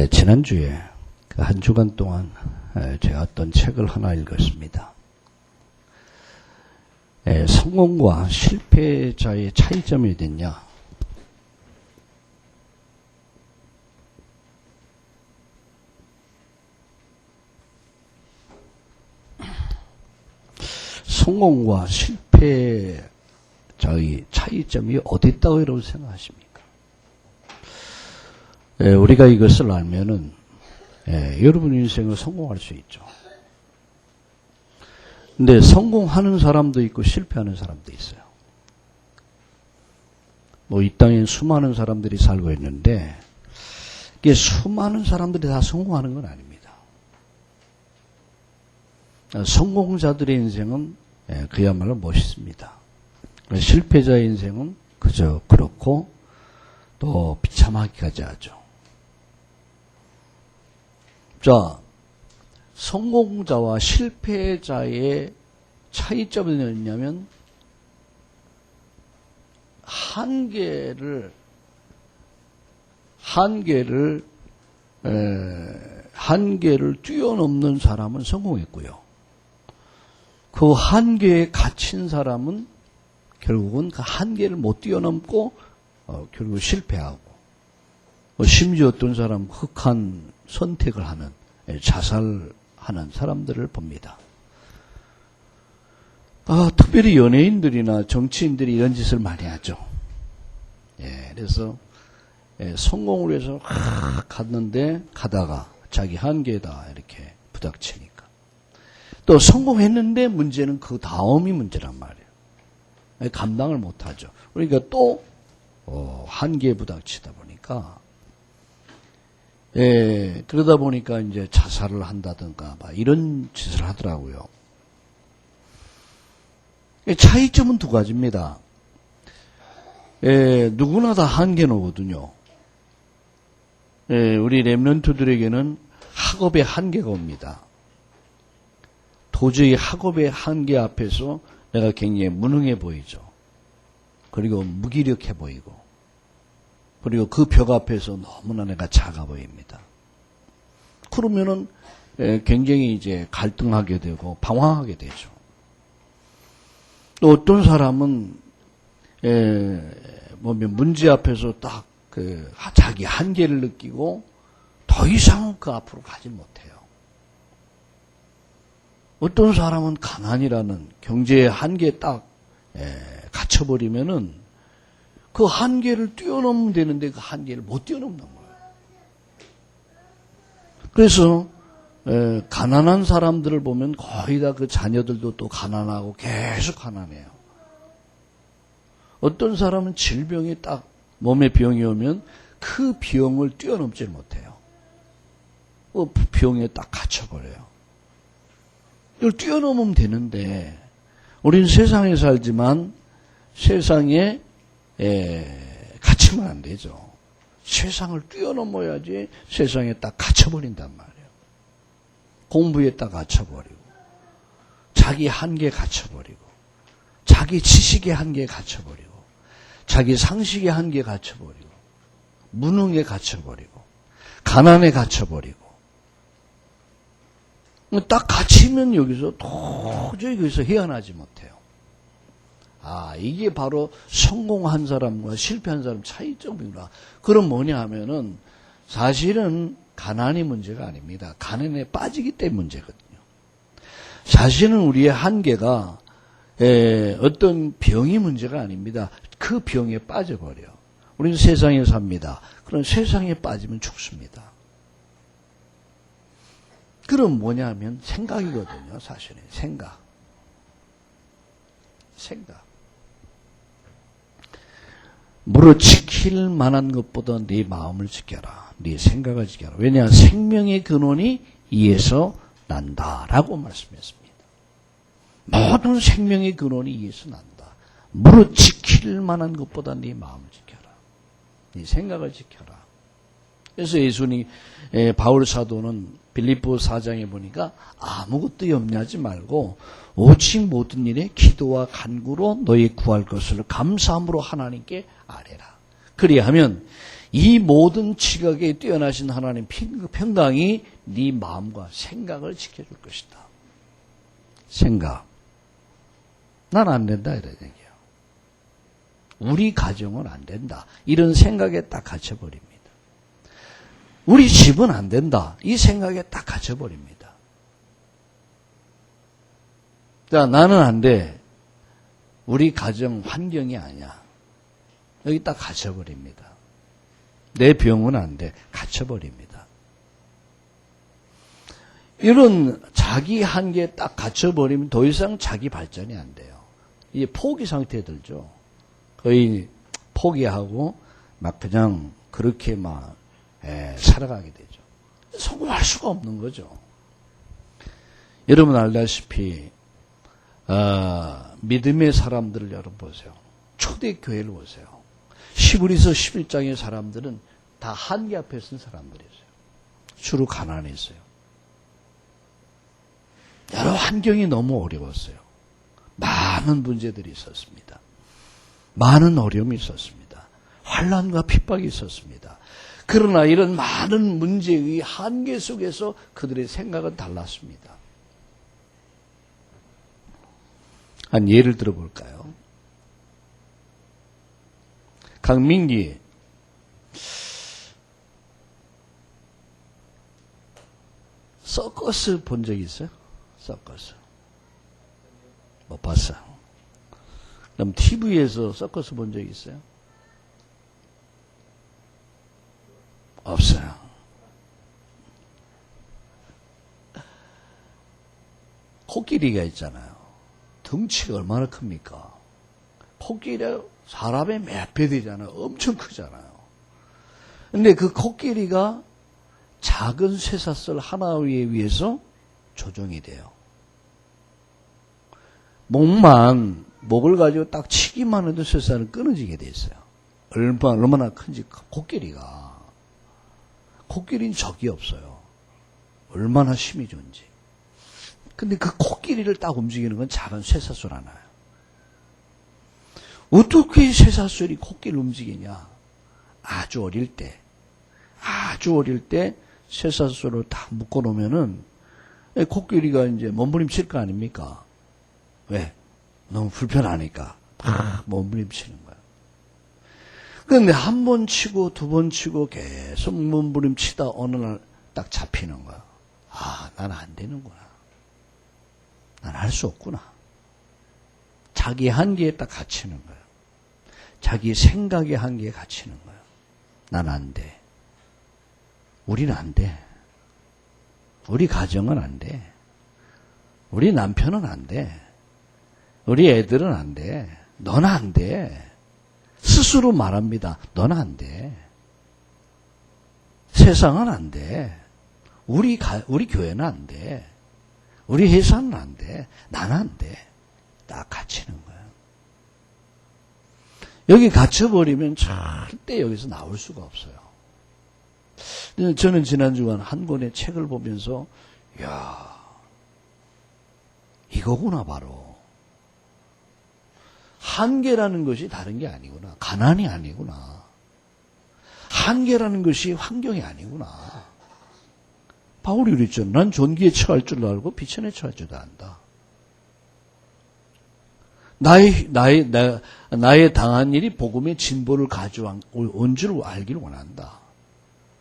지난주에 한 주간 동안 제가 어떤 책을 하나 읽었습니다. 성공과 실패자의 차이점이 어딨냐? 성공과 실패자의 차이점이 어디 있다고 여러분 생각하십니까? 우리가 이것을 알면은 여러분 인생을 성공할 수 있죠. 근데 성공하는 사람도 있고 실패하는 사람도 있어요. 이 땅에 수많은 사람들이 살고 있는데 이게 수많은 사람들이 다 성공하는 건 아닙니다. 성공자들의 인생은 그야말로 멋있습니다. 실패자의 인생은 그저 그렇고 또 비참하기까지 하죠. 자, 성공자와 실패자의 차이점이 뭐냐면 한계를 뛰어넘는 사람은 성공했고요. 그 한계에 갇힌 사람은 결국은 그 한계를 못 뛰어넘고 결국 실패하고 심지어 어떤 사람은 흑한 선택을 하는 자살하는 사람들을 봅니다. 특별히 연예인들이나 정치인들이 이런 짓을 많이 하죠. 그래서 성공을 위해서 갔는데 가다가 자기 한계다 이렇게 부닥치니까 또 성공했는데 문제는 그 다음이 문제란 말이에요. 감당을 못하죠. 그러니까 또 한계에 부닥치다 보니까 그러다 보니까 이제 자살을 한다든가 이런 짓을 하더라고요. 차이점은 두 가지입니다. 누구나 다 한계는 오거든요. 우리 렘넌트들에게는 학업의 한계가 옵니다. 도저히 학업의 한계 앞에서 내가 굉장히 무능해 보이죠. 그리고 무기력해 보이고 그리고 그 벽 앞에서 너무나 내가 작아 보입니다. 그러면은 굉장히 이제 갈등하게 되고 방황하게 되죠. 또 어떤 사람은 문제 앞에서 딱 자기 한계를 느끼고 더 이상 그 앞으로 가지 못해요. 어떤 사람은 가난이라는 경제의 한계에 딱 갇혀버리면은 그 한계를 뛰어넘으면 되는데 그 한계를 못 뛰어넘는 거예요. 그래서 가난한 사람들을 보면 거의 다 그 자녀들도 또 가난하고 계속 가난해요. 어떤 사람은 질병이 딱 몸에 병이 오면 그 병을 뛰어넘질 못해요. 그 병에 딱 갇혀버려요. 이걸 뛰어넘으면 되는데 우리는 세상에 살지만 세상에 갇히면 안 되죠. 세상을 뛰어넘어야지 세상에 딱 갇혀버린단 말이에요. 공부에 딱 갇혀버리고 자기 한계에 갇혀버리고 자기 지식의 한계에 갇혀버리고 자기 상식의 한계에 갇혀버리고 무능에 갇혀버리고 가난에 갇혀버리고 딱 갇히면 여기서 도저히 여기서 헤어나지 못해요. 이게 바로 성공한 사람과 실패한 사람 차이점이구나. 그럼 뭐냐 하면은 사실은 가난이 문제가 아닙니다. 가난에 빠지기 때문에 문제거든요. 사실은 우리의 한계가 어떤 병이 문제가 아닙니다. 그 병에 빠져버려요. 우리는 세상에 삽니다. 그럼 세상에 빠지면 죽습니다. 그럼 뭐냐 하면 생각이거든요. 사실은 생각. 무릇 지킬 만한 것보다 네 마음을 지켜라. 네 생각을 지켜라. 왜냐? 생명의 근원이 이에서 난다라고 말씀했습니다. 모든 생명의 근원이 이에서 난다. 무릇 지킬 만한 것보다 네 마음을 지켜라. 네 생각을 지켜라. 그래서 예수님, 바울 사도는 빌립보 4장에 보니까 아무것도 염려하지 말고 오직 모든 일에 기도와 간구로 너희 구할 것을 감사함으로 하나님께 아뢰라. 그리하면 이 모든 지각에 뛰어나신 하나님 평강이 네 마음과 생각을 지켜줄 것이다. 생각. 난 안 된다 이런 얘기예요. 우리 가정은 안 된다. 이런 생각에 딱 갇혀버립니다. 우리 집은 안 된다. 이 생각에 딱 갇혀버립니다. 자, 나는 안 돼. 우리 가정 환경이 아니야. 여기 딱 갇혀버립니다. 내 병은 안 돼. 갇혀버립니다. 이런 자기 한계에 딱 갇혀버리면 더 이상 자기 발전이 안 돼요. 이게 포기 상태에 들죠. 거의 포기하고 막 그냥 그렇게 막 살아가게 되죠. 성공할 수가 없는 거죠. 여러분 알다시피 믿음의 사람들을 여러분 보세요. 초대교회를 보세요. 히브리서 11장의 사람들은 다 한계 앞에 쓴 사람들이었어요. 주로 가난했어요. 여러 환경이 너무 어려웠어요. 많은 문제들이 있었습니다. 많은 어려움이 있었습니다. 환난과 핍박이 있었습니다. 그러나 이런 많은 문제의 한계 속에서 그들의 생각은 달랐습니다. 한 예를 들어볼까요? 강민기 서커스 본 적 있어요? 서커스 못 봤어. 그럼 TV에서 서커스 본 적 있어요? 없어요. 코끼리가 있잖아요. 덩치가 얼마나 큽니까? 코끼리가 사람의 몇 배 되잖아요. 엄청 크잖아요. 근데 그 코끼리가 작은 쇠사슬 하나 위에서 조종이 돼요. 목을 가지고 딱 치기만 해도 쇠사슬은 끊어지게 돼 있어요. 얼마나 큰지 코끼리는 적이 없어요. 얼마나 힘이 좋은지. 근데 그 코끼리를 딱 움직이는 건 작은 쇠사슬 하나예요. 어떻게 쇠사슬이 코끼리를 움직이냐? 아주 어릴 때 쇠사슬을 딱 묶어놓으면은 코끼리가 이제 몸부림칠 거 아닙니까? 왜? 너무 불편하니까 막 몸부림치는 거야. 그런데 한 번 치고 두 번 치고 계속 몸부림치다 어느 날 딱 잡히는 거야. 난 안 되는구나. 난 할 수 없구나. 자기 한계에 딱 갇히는 거야. 자기 생각의 한계에 갇히는 거야. 난 안 돼. 우리는 안 돼. 우리 가정은 안 돼. 우리 남편은 안 돼. 우리 애들은 안 돼. 넌 안 돼. 스스로 말합니다. 넌 안 돼. 세상은 안 돼. 우리 교회는 안 돼. 우리 회사는 안 돼. 나는 안 돼. 딱 갇히는 거야. 여기 갇혀버리면 절대 여기서 나올 수가 없어요. 저는 지난 주간 한 권의 책을 보면서 이야, 이거구나 바로. 한계라는 것이 다른 게 아니구나. 가난이 아니구나. 한계라는 것이 환경이 아니구나. 바울이 그랬죠. 난 존귀에 처할 줄 알고 비천에 처할 줄도 안다. 나의 당한 일이 복음의 진보를 가져온 줄 알기를 원한다.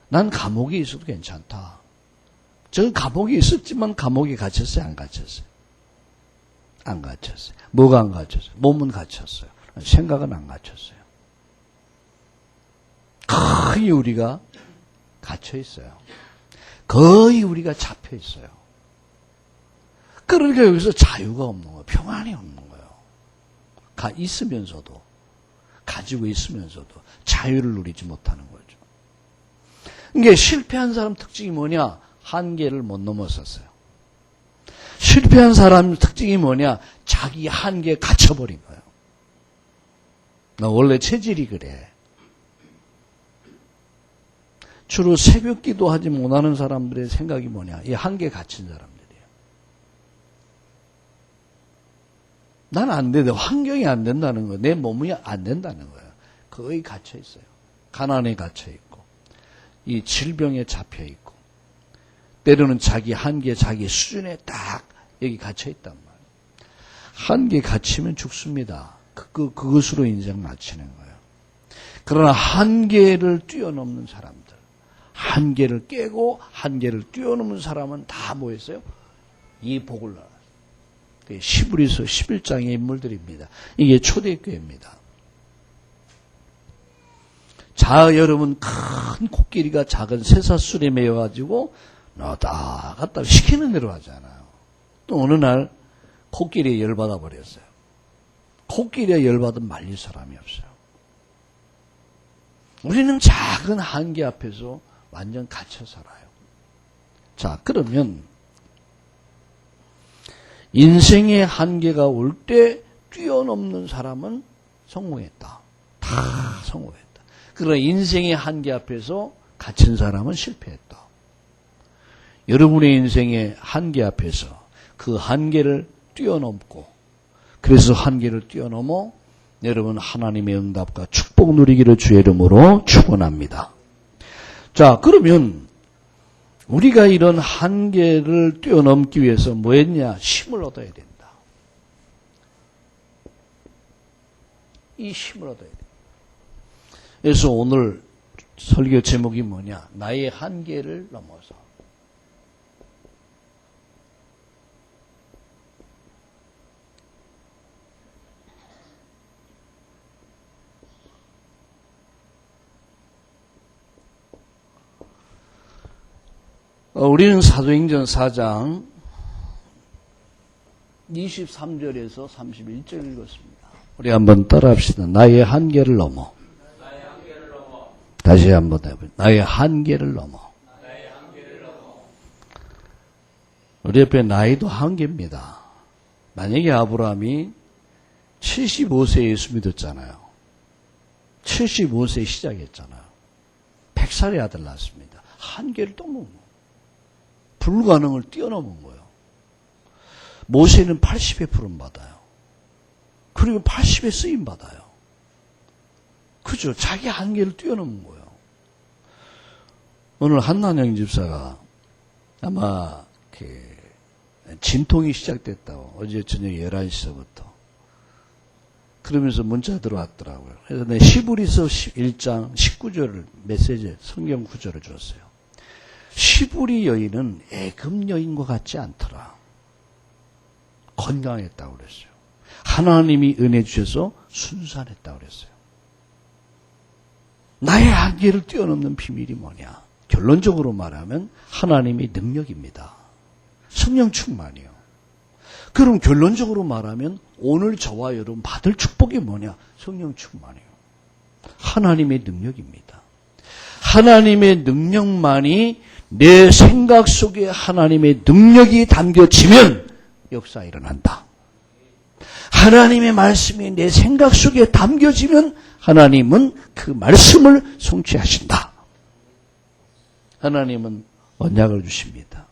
난 감옥에 있어도 괜찮다. 저는 감옥에 있었지만 감옥에 갇혔어요? 안 갇혔어요? 안 갇혔어요. 뭐가 안 갇혔어요? 몸은 갇혔어요. 생각은 안 갇혔어요. 거의 우리가 갇혀 있어요. 거의 우리가 잡혀 있어요. 그러니까 여기서 자유가 없는 거예요. 평안이 없는 거예요. 있으면서도, 가지고 있으면서도 자유를 누리지 못하는 거죠. 이게 실패한 사람 특징이 뭐냐? 한계를 못 넘어섰어요. 실패한 사람 특징이 뭐냐? 자기 한계에 갇혀버린 거예요. 나 원래 체질이 그래. 주로 새벽 기도하지 못하는 사람들의 생각이 뭐냐? 이 한계에 갇힌 사람들이에요. 난 안 돼. 환경이 안 된다는 거예요. 내 몸이 안 된다는 거예요. 거의 갇혀 있어요. 가난에 갇혀 있고, 이 질병에 잡혀 있고, 때로는 자기 한계, 자기 수준에 딱 여기 갇혀 있단 말이에요. 한계 갇히면 죽습니다. 그것으로 인생 마치는 거예요. 그러나 한계를 뛰어넘는 사람들, 한계를 깨고 한계를 뛰어넘는 사람은 다 뭐였어요? 이 복을 나눠요. 히브리서 11장의 인물들입니다. 이게 초대교회입니다. 자, 여러분, 큰 코끼리가 작은 쇠사슬에 매여가지고 나다 갔다 시키는 대로 하잖아요. 또 어느 날 코끼리에 열받아 버렸어요. 코끼리에 열받으면 말릴 사람이 없어요. 우리는 작은 한계 앞에서 완전 갇혀 살아요. 자, 그러면 인생의 한계가 올 때 뛰어넘는 사람은 성공했다. 다 성공했다. 그러나 인생의 한계 앞에서 갇힌 사람은 실패했다. 여러분의 인생의 한계 앞에서 그 한계를 뛰어넘고, 그래서 한계를 뛰어넘어 여러분 하나님의 응답과 축복 누리기를 주의 이름으로 축원합니다. 자, 그러면 우리가 이런 한계를 뛰어넘기 위해서 뭐 했냐? 힘을 얻어야 된다. 이 힘을 얻어야 된다. 그래서 오늘 설교 제목이 뭐냐? 나의 한계를 넘어서. 우리는 사도행전 4장 23절에서 31절 읽었습니다. 우리 한번 따라합시다. 나의 한계를 넘어. 다시 한번 해보세요. 나의 한계를 넘어. 우리 옆에 나이도 한계입니다. 만약에 아브라함이 75세에 예수 믿었잖아요. 75세에 시작했잖아요. 100살의 아들 낳았습니다. 한계를 또 넘어. 불가능을 뛰어넘은 거예요. 모세는 80에 부름 받아요. 그리고 80에 쓰임 받아요. 그죠? 자기 한계를 뛰어넘은 거예요. 오늘 한난영 집사가 아마 진통이 시작됐다고 어제 저녁 11시서부터 그러면서 문자 들어왔더라고요. 그래서 내 히브리서 1장 19절을 메시지 성경 구절을 줬어요. 시부리 여인은 애굽 여인과 같지 않더라. 건강했다고 그랬어요. 하나님이 은혜 주셔서 순산했다고 그랬어요. 나의 한계를 뛰어넘는 비밀이 뭐냐? 결론적으로 말하면 하나님의 능력입니다. 성령 충만이요. 그럼 결론적으로 말하면 오늘 저와 여러분 받을 축복이 뭐냐? 성령 충만이요. 하나님의 능력입니다. 하나님의 능력만이 내 생각 속에 하나님의 능력이 담겨지면 역사 일어난다. 하나님의 말씀이 내 생각 속에 담겨지면 하나님은 그 말씀을 성취하신다. 하나님은 언약을 주십니다.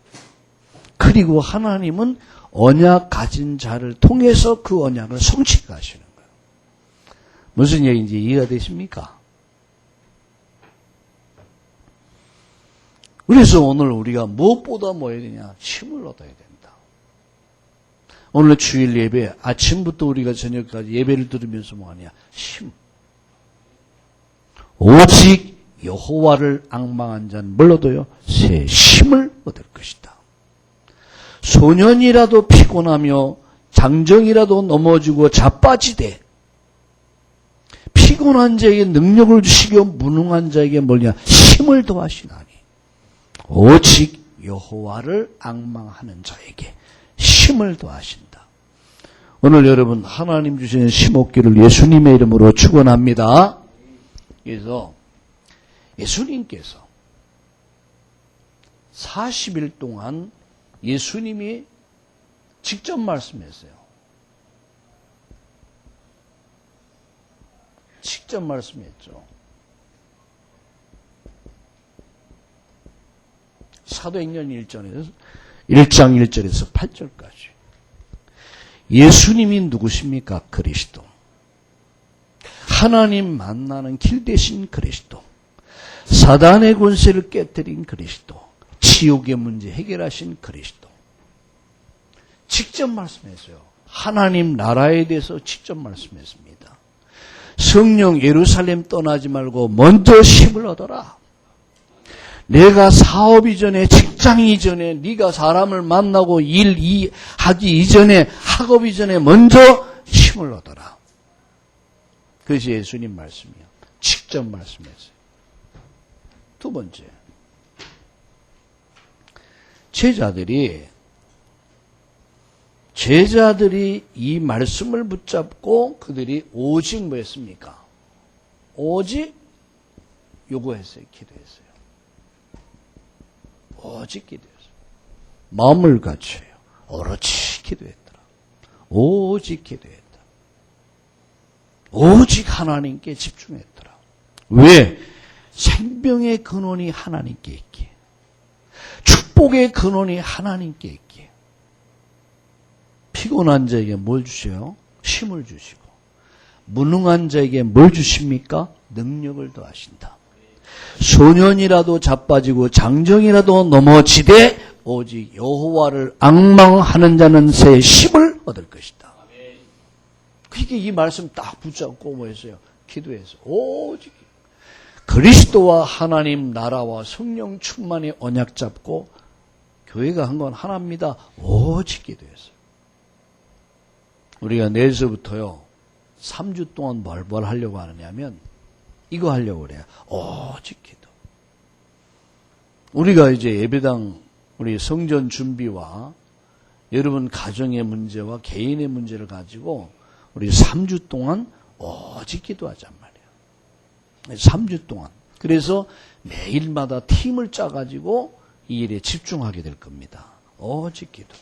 그리고 하나님은 언약 가진 자를 통해서 그 언약을 성취하시는 거예요. 무슨 얘기인지 이해가 되십니까? 그래서 오늘 우리가 무엇보다 뭐 해야 되냐? 힘을 얻어야 된다. 오늘 주일 예배, 아침부터 우리가 저녁까지 예배를 들으면서 뭐하냐? 힘. 오직 여호와를 앙망한 자는 뭘 얻어요? 새 힘을 얻을 것이다. 소년이라도 피곤하며 장정이라도 넘어지고 자빠지되 피곤한 자에게 능력을 주시고 무능한 자에게 뭐냐? 힘을 더하시나니. 오직 여호와를 앙망하는 자에게 힘을 더하신다. 오늘 여러분 하나님 주시는 힘 얻기를 예수님의 이름으로 축원합니다. 그래서 예수님께서 40일 동안 예수님이 직접 말씀했어요. 직접 말씀했죠. 사도행전 1장 1절에서 8절까지. 예수님이 누구십니까? 그리스도. 하나님 만나는 길 대신 그리스도. 사단의 권세를 깨뜨린 그리스도, 지옥의 문제 해결하신 그리스도. 직접 말씀했어요. 하나님 나라에 대해서 직접 말씀했습니다. 성령 예루살렘 떠나지 말고 먼저 힘을 얻어라. 내가 사업 이전에, 직장 이전에, 네가 사람을 만나고 하기 이전에, 학업 이전에 먼저 힘을 얻어라. 그것이 예수님 말씀이요. 직접 말씀했어요. 두 번째, 제자들이 이 말씀을 붙잡고 그들이 오직 뭐 했습니까? 오직 요구했어요. 기도했어요. 오직 기도했어요. 마음을 갖춰요. 오로지 기도했더라. 오직 기도했다. 오직 하나님께 집중했더라. 왜? 생명의 근원이 하나님께 있기에, 축복의 근원이 하나님께 있기에. 피곤한 자에게 뭘 주셔요? 힘을 주시고, 무능한 자에게 뭘 주십니까? 능력을 더하신다. 소년이라도 자빠지고 장정이라도 넘어지되 오직 여호와를 앙망하는 자는 새 힘을 얻을 것이다. 그러니까 이 말씀 딱 붙잡고 뭐 했어요? 기도해서 오직 그리스도와 하나님 나라와 성령 충만의 언약 잡고 교회가 한 건 하나입니다. 오직 기도했어요. 우리가 내일서부터요 3주 동안 뭘 하려고 하느냐면 이거 하려고 그래요. 오직 기도. 우리가 이제 예배당 우리 성전 준비와 여러분 가정의 문제와 개인의 문제를 가지고 우리 3주 동안 오직 기도하잔 말이에요. 3주 동안. 그래서 매일마다 팀을 짜가지고 이 일에 집중하게 될 겁니다. 오직 기도.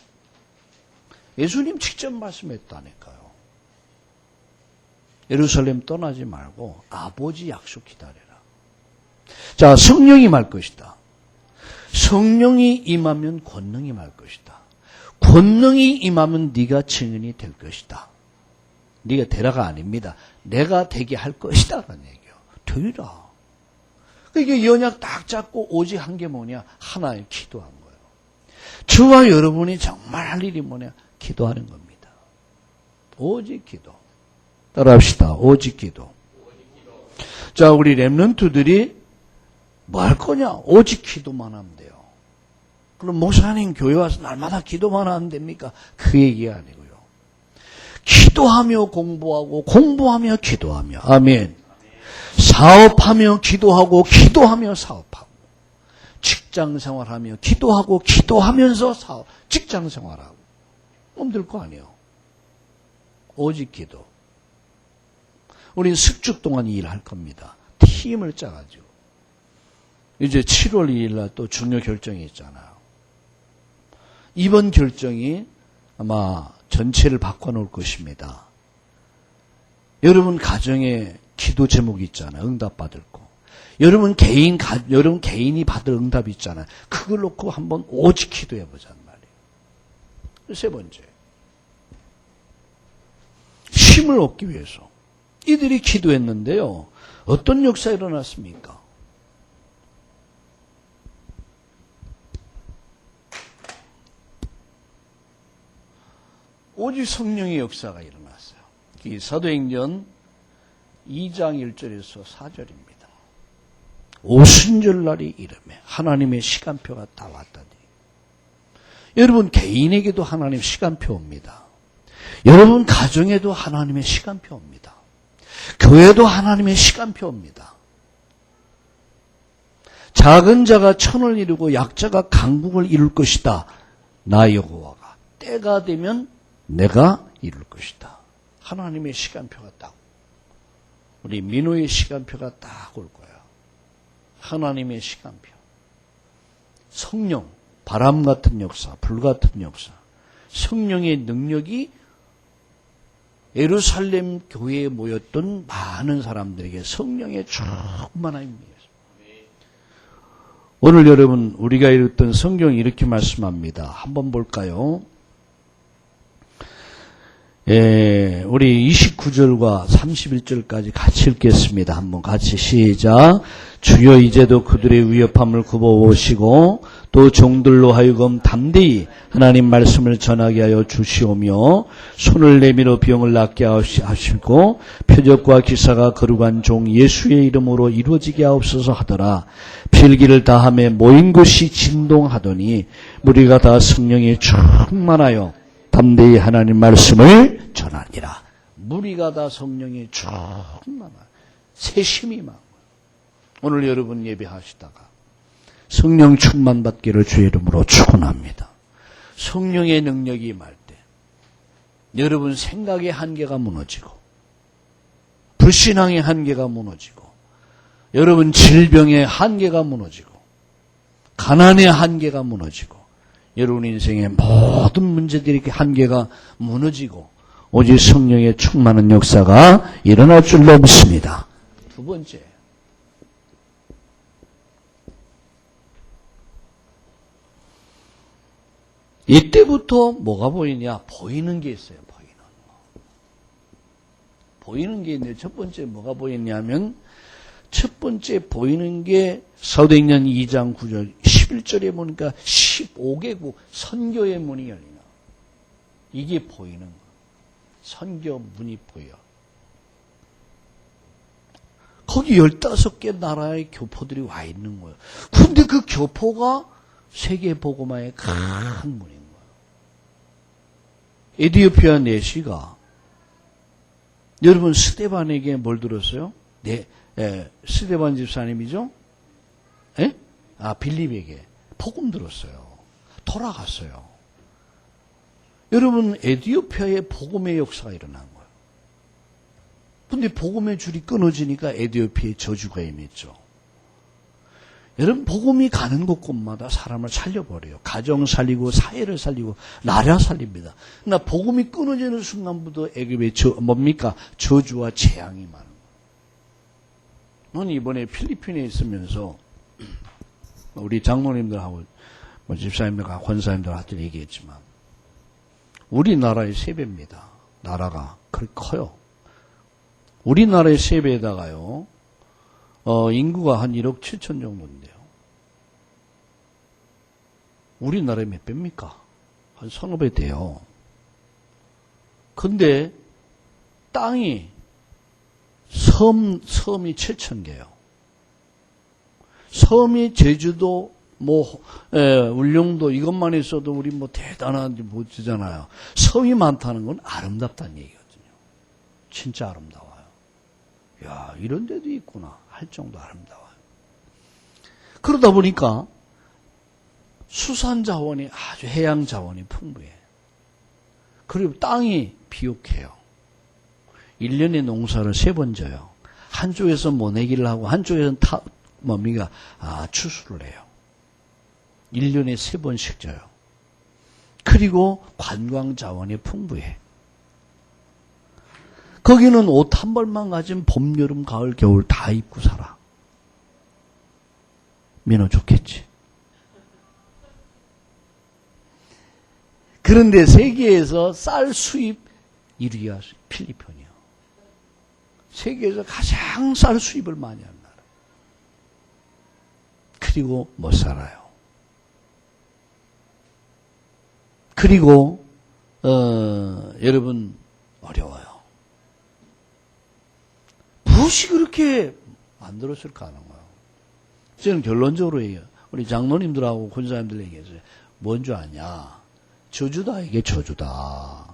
예수님 직접 말씀했다니까요. 예루살렘 떠나지 말고 아버지 약속 기다려라. 자, 성령이 임할 것이다. 성령이 임하면 권능이 임할 것이다. 권능이 임하면 네가 증인이 될 것이다. 네가 되라가 아닙니다. 내가 되게 할 것이다 라는 얘기예요. 되리라. 그러니까 연약 딱 잡고 오직 한 게 뭐냐? 하나의 기도한 거예요. 저와 여러분이 정말 할 일이 뭐냐? 기도하는 겁니다. 오직 기도. 따라합시다. 오직 기도. 자, 우리 렘넌트들이 뭐 할 거냐? 오직 기도만 하면 돼요. 그럼 목사님 교회 와서 날마다 기도만 하면 됩니까? 그 얘기가 아니고요. 기도하며 공부하고 공부하며 기도하며. 아멘. 사업하며 기도하고 기도하며 사업하고 직장생활하며 기도하고 기도하면서 직장생활하고 그럼 될 거 아니에요. 오직 기도. 우리는 숙주 동안 이 일을 할 겁니다. 팀을 짜가지고. 이제 7월 2일 날 또 중요 결정이 있잖아요. 이번 결정이 아마 전체를 바꿔놓을 것입니다. 여러분 가정에 기도 제목이 있잖아요. 응답받을 거. 여러분 개인이 받을 응답이 있잖아요. 그걸 놓고 한번 오직 기도해보자는 말이에요. 세 번째. 힘을 얻기 위해서. 이들이 기도했는데요. 어떤 역사 일어났습니까? 오직 성령의 역사가 일어났어요. 이 사도행전 2장 1절에서 4절입니다. 오순절날이 이름에 하나님의 시간표가 다 왔다니. 여러분 개인에게도 하나님 시간표 옵니다. 여러분 가정에도 하나님의 시간표 옵니다. 교회도 하나님의 시간표 옵니다. 작은 자가 천을 이루고 약자가 강국을 이룰 것이다. 나 여호와가 때가 되면 내가 이룰 것이다. 하나님의 시간표가 딱 우리 민호의 시간표가 딱 올 거야. 하나님의 시간표. 성령, 바람 같은 역사, 불 같은 역사. 성령의 능력이 예루살렘 교회에 모였던 많은 사람들에게 성령의 충만함입니다. 오늘 여러분 우리가 읽었던 성경이 이렇게 말씀합니다. 한번 볼까요? 우리 29절과 31절까지 같이 읽겠습니다. 한번 같이 시작. 주여 이제도 그들의 위협함을 굽어오시고 또 종들로 하여금 담대히 하나님 말씀을 전하게 하여 주시오며 손을 내밀어 병을 낫게 하시고 표적과 기사가 거룩한 종 예수의 이름으로 이루어지게 하옵소서 하더라. 필기를 다하며 모인 곳이 진동하더니 무리가 다 성령에 충만하여 담대히 하나님 말씀을 전하니라. 무리가 다 성령에 충만하여 세심히 막. 오늘 여러분 예배하시다가 성령 충만 받기를 주의 이름으로 축원합니다. 성령의 능력이 임할 때 여러분 생각의 한계가 무너지고 불신앙의 한계가 무너지고 여러분 질병의 한계가 무너지고 가난의 한계가 무너지고 여러분 인생의 모든 문제들이 한계가 무너지고 오직 성령의 충만한 역사가 일어날 줄로 믿습니다. 두 번째, 이때부터 뭐가 보이냐? 보이는 게 있어요. 보이는 게 있는데 첫 번째 뭐가 보이냐면 첫 번째 보이는 게 사도행전 2장 9절 11절에 보니까 15개국 선교의 문이 열리나. 이게 보이는 거. 선교 문이 보여. 거기 15개 나라의 교포들이 와 있는 거예요. 근데 그 교포가 세계 복음화의 큰 문인 거예요. 에티오피아 내시가 여러분 스데반에게 뭘 들었어요? 스데반 집사님이죠? 빌립에게 복음 들었어요. 돌아갔어요. 여러분 에티오피아에 복음의 역사가 일어난 거예요. 근데 복음의 줄이 끊어지니까 에티오피아에 저주가 임했죠. 여러분 복음이 가는 곳곳마다 사람을 살려버려요. 가정 살리고 사회를 살리고 나라 살립니다. 그러나 복음이 끊어지는 순간부터 애굽에 뭡니까? 저주와 재앙이 많은 거예요. 저는 이번에 필리핀에 있으면서 우리 장로님들하고 집사님들과 권사님들한테 얘기했지만 우리나라의 3배입니다. 나라가 그렇게 커요. 우리나라의 3배에다가요. 인구가 한 1억 7천 정도인데요. 우리나라에 몇 배입니까? 한 1,5배 돼요. 근데 땅이 섬이 7천 개요. 섬이 제주도, 울릉도 이것만 있어도 우리 대단한지 못지잖아요. 섬이 많다는 건 아름답다는 얘기거든요. 진짜 아름다워요. 야, 이런 데도 있구나 할 정도 아름다워요. 그러다 보니까 수산 자원이 아주 해양 자원이 풍부해. 그리고 땅이 비옥해요. 1년에 농사를 3번 져요. 한쪽에서 모내기를 하고 한쪽에서는 추수를 해요. 1년에 3번씩 져요. 그리고 관광 자원이 풍부해. 거기는 옷 한 벌만 가지면 봄, 여름, 가을, 겨울 다 입고 살아. 민호 좋겠지. 그런데 세계에서 쌀 수입 1위가 필리핀이야. 세계에서 가장 쌀 수입을 많이 하는 나라. 그리고 못 살아요. 그리고 여러분 어려워요. 무엇이 그렇게 만들었을까 하는 거예요. 저는 결론적으로 얘기해요. 우리 장로님들하고 권사님들 얘기했어요. 뭔 줄 아냐? 저주다, 이게 저주다.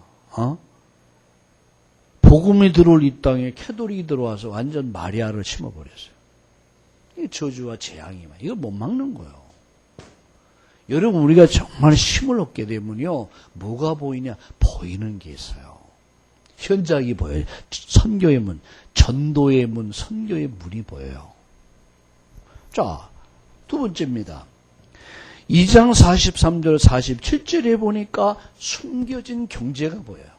복음이 들어올 이 땅에 캐톨릭이 들어와서 완전 마리아를 심어버렸어요. 이게 저주와 재앙이 이거 못 막는 거예요. 여러분 우리가 정말 힘을 얻게 되면요. 뭐가 보이냐? 보이는 게 있어요. 현장이 보여요. 선교의 문, 전도의 문, 선교의 문이 보여요. 자, 두 번째입니다. 2장 43절 47절에 보니까 숨겨진 경제가 보여요.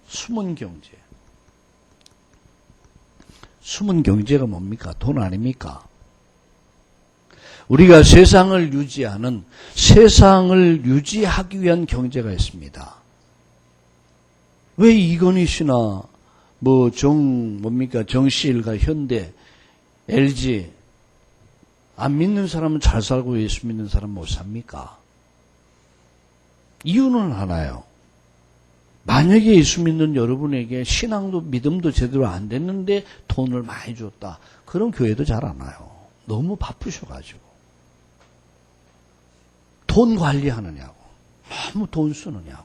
숨은 경제. 숨은 경제가 뭡니까? 돈 아닙니까? 우리가 세상을 유지하기 위한 경제가 있습니다. 왜 이건희 씨나 정씨일가 현대, LG 안 믿는 사람은 잘 살고 예수 믿는 사람은 못 삽니까? 이유는 하나요. 만약에 예수 믿는 여러분에게 신앙도 믿음도 제대로 안 됐는데 돈을 많이 줬다. 그럼 교회도 잘 안 와요. 너무 바쁘셔가지고. 돈 관리하느냐고. 너무 돈 쓰느냐고.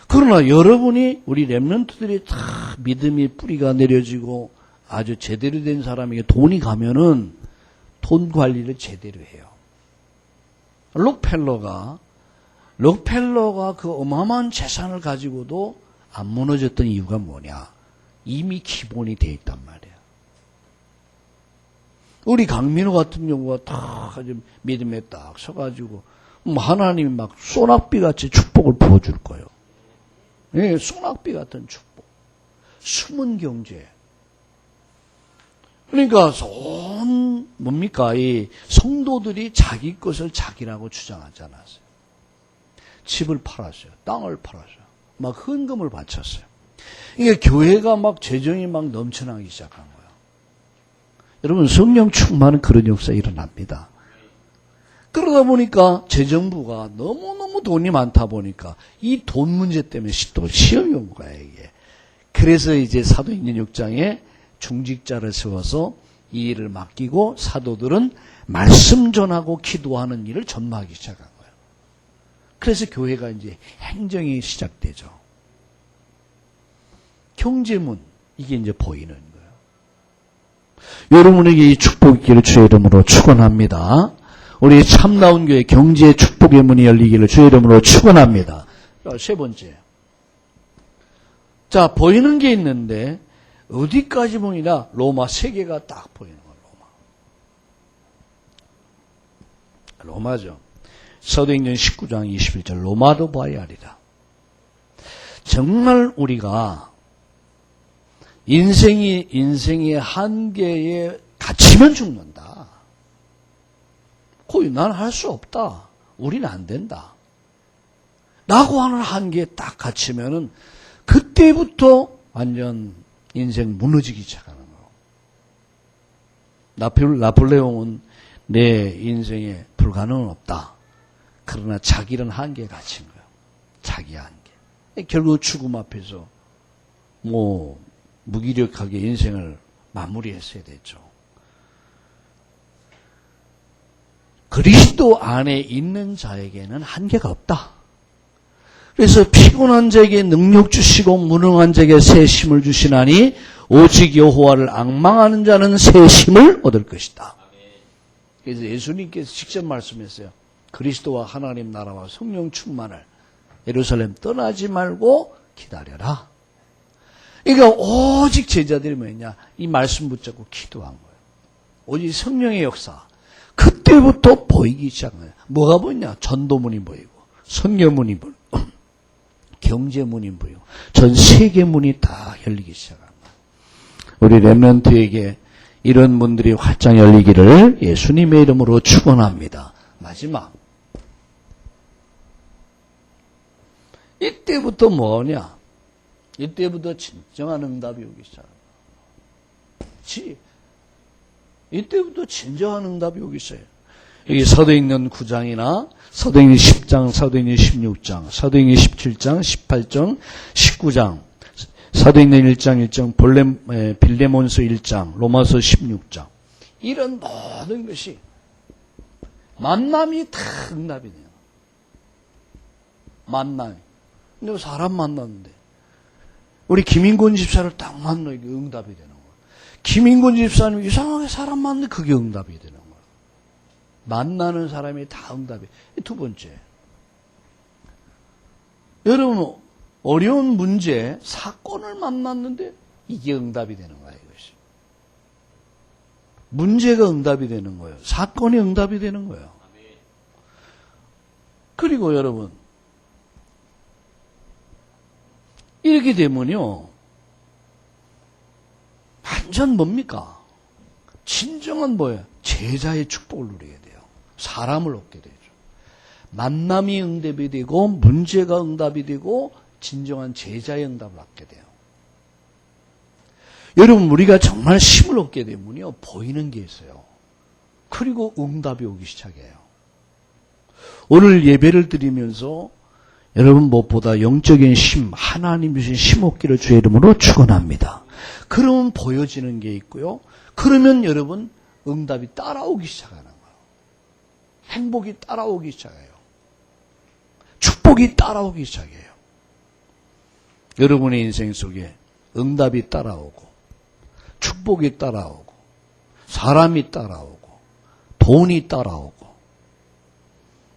그러나 여러분이 우리 렘넌트들이 다 믿음이 뿌리가 내려지고 아주 제대로 된 사람에게 돈이 가면은 돈 관리를 제대로 해요. 록펠러가 그 어마어마한 재산을 가지고도 안 무너졌던 이유가 뭐냐? 이미 기본이 돼 있단 말이야. 우리 강민호 같은 경우가 다 믿음에 딱 서가지고 하나님이 막 소낙비같이 축복을 부어줄 거예요. 예, 소낙비 같은 축복. 숨은 경제. 그러니까 이 성도들이 자기 것을 자기라고 주장하지 않았어요. 집을 팔았어요. 땅을 팔았어요. 막 헌금을 바쳤어요. 이게 교회가 막 재정이 막 넘쳐나기 시작한 거예요. 여러분 성령 충만은 그런 역사 일어납니다. 그러다 보니까 재정부가 너무너무 돈이 많다 보니까 이 돈 문제 때문에 또 시험이 온 거야 이게. 그래서 이제 사도행전 6장에 중직자를 세워서 이 일을 맡기고 사도들은 말씀 전하고 기도하는 일을 전무하기 시작한 거예요. 그래서 교회가 이제 행정이 시작되죠. 경제문 이게 이제 보이는 거예요. 여러분에게 이 축복 있기를 주의 이름으로 축원합니다. 우리 참나온 교회 경제의 축복의 문이 열리기를 주의 이름으로 축원합니다. 세 번째. 자, 보이는 게 있는데 어디까지 보이나 로마 세계가 딱 보이는 거예요. 로마죠. 사도행전 19장 21절 로마도 봐야 하리라. 정말 우리가 인생의 한계에 갇히면 죽는다. 거의 난 할 수 없다. 우리는 안 된다. 라고 하는 한계에 딱 갇히면은 그때부터 완전 인생 무너지기 시작하는 거예요. 나폴레옹은 내 인생에 불가능은 없다. 그러나 자기는 한계에 갇힌 거예요. 자기 한계. 결국 죽음 앞에서 무기력하게 인생을 마무리했어야 됐죠. 그리스도 안에 있는 자에게는 한계가 없다. 그래서 피곤한 자에게 능력 주시고 무능한 자에게 새 힘을 주시나니 오직 여호와를 앙망하는 자는 새 힘을 얻을 것이다. 그래서 예수님께서 직접 말씀했어요. 그리스도와 하나님 나라와 성령 충만을 예루살렘 떠나지 말고 기다려라. 그러니까 오직 제자들이 뭐냐? 이 말씀 붙잡고 기도한 거예요. 오직 성령의 역사. 그때부터 보이기 시작한 거예요. 뭐가 보이냐? 전도문이 보이고 성녀문이 보이고 경제문이 보이고 전 세계문이 다 열리기 시작한 거예요. 우리 렘넌트에게 이런 문들이 활짝 열리기를 예수님의 이름으로 축원합니다. 마지막. 이때부터 뭐냐? 이때부터 진정한 응답이 오기 시작합니다. 이때부터 진정한 응답이 오기 시작해요. 여기 사도행전 9장이나 사도행전 10장, 사도행전 16장, 사도행전 17장, 18장, 19장, 사도행전 1장 1장, 빌레몬서 1장, 로마서 16장. 이런 모든 것이 만남이 다 응답이 돼요. 만남이. 근데 사람 만났는데 우리 김인곤 집사를 딱 만나니까 응답이 되는 거예요. 김인곤 집사님 이상하게 사람 만나는데 그게 응답이 되는 거예요. 만나는 사람이 다 응답이. 두 번째. 여러분 어려운 문제, 사건을 만났는데 이게 응답이 되는 거예요. 이것이. 문제가 응답이 되는 거예요. 사건이 응답이 되는 거예요. 그리고 여러분 이렇게 되면요. 완전 뭡니까? 진정한 뭐예요? 제자의 축복을 누리게 돼요. 사람을 얻게 되죠. 만남이 응답이 되고 문제가 응답이 되고 진정한 제자의 응답을 얻게 돼요. 여러분, 우리가 정말 힘을 얻게 되면요, 보이는 게 있어요. 그리고 응답이 오기 시작해요. 오늘 예배를 드리면서 여러분 무엇보다 영적인 힘, 하나님 주신 힘 얻기를 주의 이름으로 축원합니다. 그러면 보여지는 게 있고요. 그러면 여러분 응답이 따라오기 시작하는 거예요. 행복이 따라오기 시작해요. 축복이 따라오기 시작해요. 여러분의 인생 속에 응답이 따라오고 축복이 따라오고 사람이 따라오고 돈이 따라오고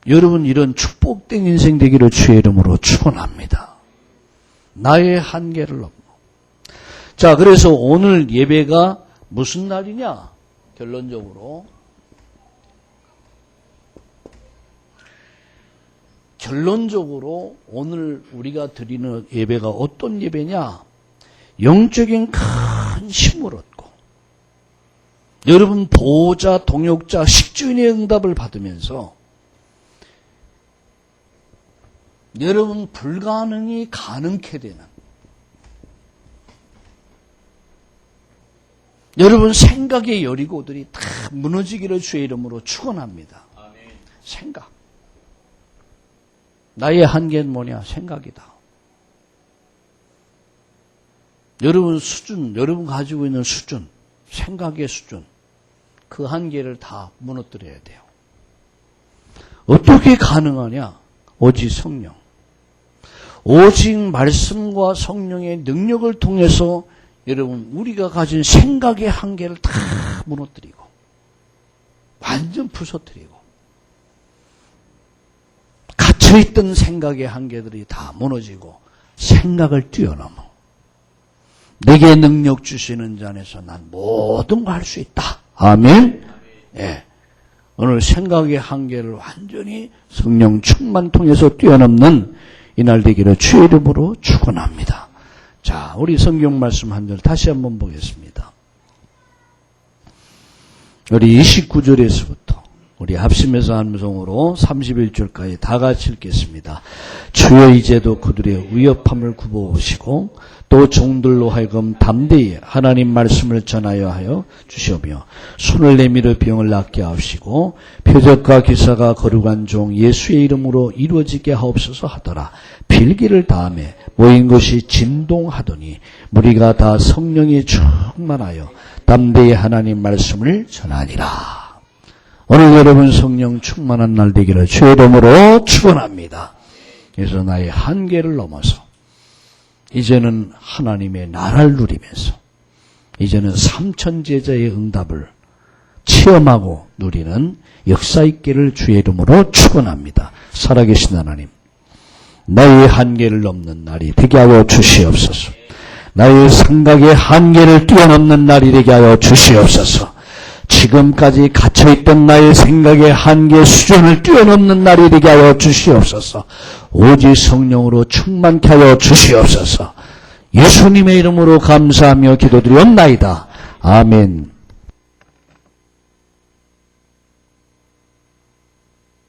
여러분 이런 축복된 인생 되기를 주의 이름으로 축원합니다. 나의 한계를 넘어. 자, 그래서 오늘 예배가 무슨 날이냐? 결론적으로 오늘 우리가 드리는 예배가 어떤 예배냐? 영적인 큰 힘을 얻고 여러분 보호자, 동역자, 식주인의 응답을 받으면서 여러분 불가능이 가능케 되는 여러분 생각의 여리고들이 다 무너지기를 주의 이름으로 축원합니다. 생각. 나의 한계는 뭐냐? 생각이다. 여러분 수준, 여러분 가지고 있는 수준, 생각의 수준, 그 한계를 다 무너뜨려야 돼요. 어떻게 가능하냐? 오직 성령. 오직 말씀과 성령의 능력을 통해서 여러분 우리가 가진 생각의 한계를 다 무너뜨리고 완전 부서뜨리고 갇혀있던 생각의 한계들이 다 무너지고 생각을 뛰어넘어 내게 능력 주시는 자 안에서 난 모든 걸 할 수 있다. 아멘. 예. 오늘 생각의 한계를 완전히 성령 충만 통해서 뛰어넘는 이날 되기를 주의 이름으로 축원합니다. 자, 우리 성경 말씀 한 절 다시 한번 보겠습니다. 우리 29절에서부터 우리 합심해서 함성으로 31절까지 다 같이 읽겠습니다. 주여 이제도 그들의 위협함을 굽어오시고 또 종들로 하여금 담대히 하나님 말씀을 전하여 하여 주시오며 손을 내밀어 병을 낫게 하옵시고 표적과 기사가 거룩한 종 예수의 이름으로 이루어지게 하옵소서 하더라. 필기를 다음에 모인 것이 진동하더니 무리가 다 성령이 충만하여 담대히 하나님 말씀을 전하니라. 오늘 여러분 성령 충만한 날 되기를 주의 이름으로 축원합니다. 그래서 나의 한계를 넘어서 이제는 하나님의 나라를 누리면서 이제는 삼천제자의 응답을 체험하고 누리는 역사 있기를 주의 이름으로 축원합니다. 살아계신 하나님, 나의 한계를 넘는 날이 되게 하여 주시옵소서. 나의 생각의 한계를 뛰어넘는 날이 되게 하여 주시옵소서. 지금까지 갇혀있던 나의 생각의 한계 수준을 뛰어넘는 날이 되게 하여 주시옵소서. 오직 성령으로 충만케 하여 주시옵소서. 예수님의 이름으로 감사하며 기도드리옵나이다. 아멘.